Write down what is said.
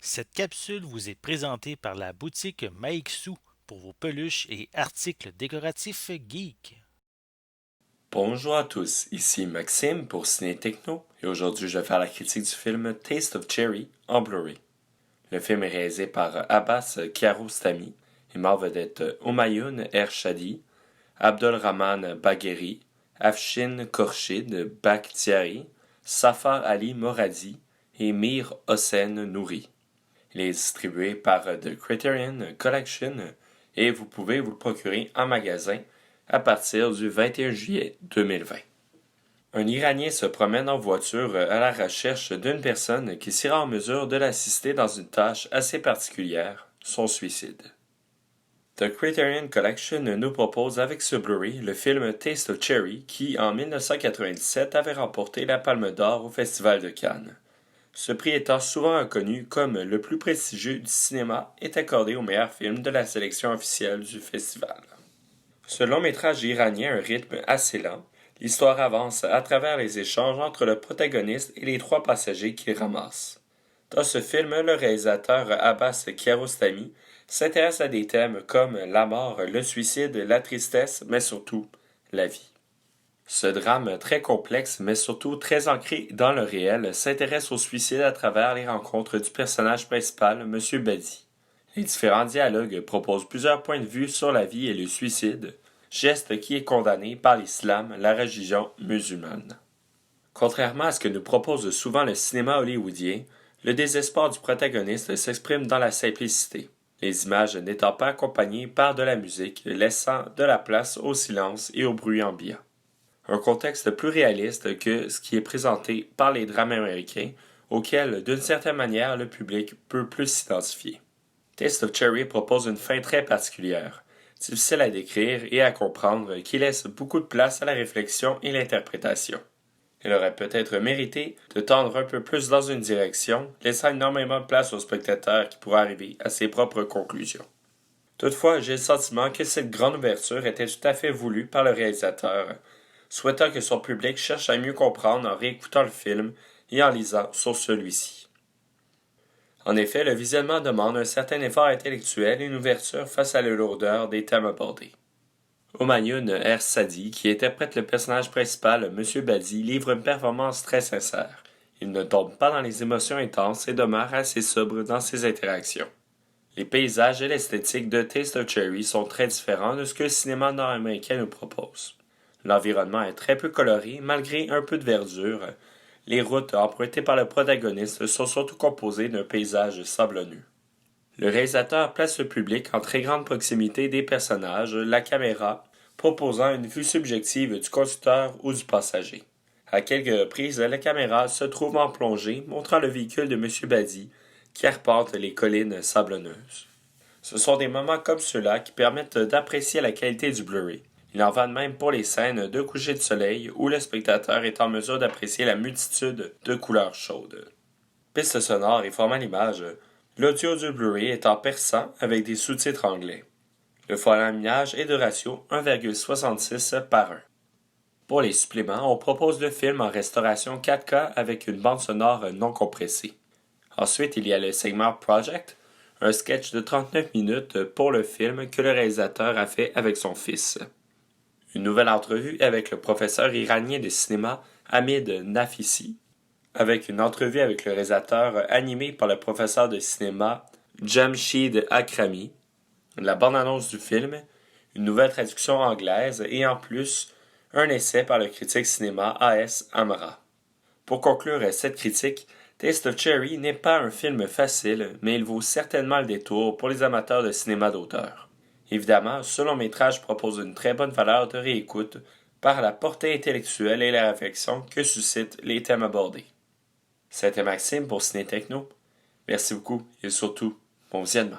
Cette capsule vous est présentée par la boutique Maixu pour vos peluches et articles décoratifs geek. Bonjour à tous, ici Maxime pour Ciné Techno et aujourd'hui je vais faire la critique du film Taste of Cherry en Blu-ray. Le film est réalisé par Abbas Kiarostami et met en vedette Humayun Ershadi, Abdolrahman Bagheri, Afshin Khorshid Bakhtiari, Safar Ali Moradi et Mir Hossein Nouri. Il est distribué par The Criterion Collection et vous pouvez vous le procurer en magasin à partir du 21 juillet 2020. Un Iranien se promène en voiture à la recherche d'une personne qui sera en mesure de l'assister dans une tâche assez particulière, son suicide. The Criterion Collection nous propose avec ce Blu-ray le film Taste of Cherry qui, en 1997, avait remporté la Palme d'Or au Festival de Cannes. Ce prix étant souvent reconnu comme le plus prestigieux du cinéma, est accordé au meilleur film de la sélection officielle du festival. Ce long métrage iranien a un rythme assez lent. L'histoire avance à travers les échanges entre le protagoniste et les trois passagers qu'il ramasse. Dans ce film, le réalisateur Abbas Kiarostami s'intéresse à des thèmes comme la mort, le suicide, la tristesse, mais surtout la vie. Ce drame très complexe, mais surtout très ancré dans le réel, s'intéresse au suicide à travers les rencontres du personnage principal, M. Badi. Les différents dialogues proposent plusieurs points de vue sur la vie et le suicide, geste qui est condamné par l'islam, la religion musulmane. Contrairement à ce que nous propose souvent le cinéma hollywoodien, le désespoir du protagoniste s'exprime dans la simplicité, les images n'étant pas accompagnées par de la musique, laissant de la place au silence et au bruit ambiant. Un contexte plus réaliste que ce qui est présenté par les drames américains, auxquels, d'une certaine manière, le public peut plus s'identifier. Taste of Cherry propose une fin très particulière, difficile à décrire et à comprendre, qui laisse beaucoup de place à la réflexion et l'interprétation. Elle aurait peut-être mérité de tendre un peu plus dans une direction, laissant énormément de place au spectateur qui pourrait arriver à ses propres conclusions. Toutefois, j'ai le sentiment que cette grande ouverture était tout à fait voulue par le réalisateur, souhaitant que son public cherche à mieux comprendre en réécoutant le film et en lisant sur celui-ci. En effet, le visionnement demande un certain effort intellectuel et une ouverture face à la lourdeur des thèmes abordés. Humayun Ersadi, qui interprète le personnage principal, M. Badi, livre une performance très sincère. Il ne tombe pas dans les émotions intenses et demeure assez sobre dans ses interactions. Les paysages et l'esthétique de Taste of Cherry sont très différents de ce que le cinéma nord-américain nous propose. L'environnement est très peu coloré malgré un peu de verdure. Les routes empruntées par le protagoniste sont surtout composées d'un paysage sablonneux. Le réalisateur place le public en très grande proximité des personnages, la caméra proposant une vue subjective du conducteur ou du passager. À quelques reprises, la caméra se trouve en plongée, montrant le véhicule de M. Badi qui arpente les collines sablonneuses. Ce sont des moments comme ceux-là qui permettent d'apprécier la qualité du Blu-ray. Il en va de même pour les scènes de coucher de soleil où le spectateur est en mesure d'apprécier la multitude de couleurs chaudes. Piste sonore et format d'image, l'audio du Blu-ray est en persan avec des sous-titres anglais. Le format d'image est de ratio 1,66 par 1. Pour les suppléments, on propose le film en restauration 4K avec une bande sonore non compressée. Ensuite, il y a le segment Project, un sketch de 39 minutes pour le film que le réalisateur a fait avec son fils. Une nouvelle entrevue avec le professeur iranien de cinéma Hamid Nafisi, avec une entrevue avec le réalisateur animé par le professeur de cinéma Jamshid Akrami, la bande-annonce du film, une nouvelle traduction anglaise et en plus un essai par le critique cinéma A.S. Amra. Pour conclure cette critique, Taste of Cherry n'est pas un film facile, mais il vaut certainement le détour pour les amateurs de cinéma d'auteur. Évidemment, ce long-métrage propose une très bonne valeur de réécoute par la portée intellectuelle et la réflexion que suscitent les thèmes abordés. C'était Maxime pour Ciné Techno. Merci beaucoup et surtout, bon visionnement.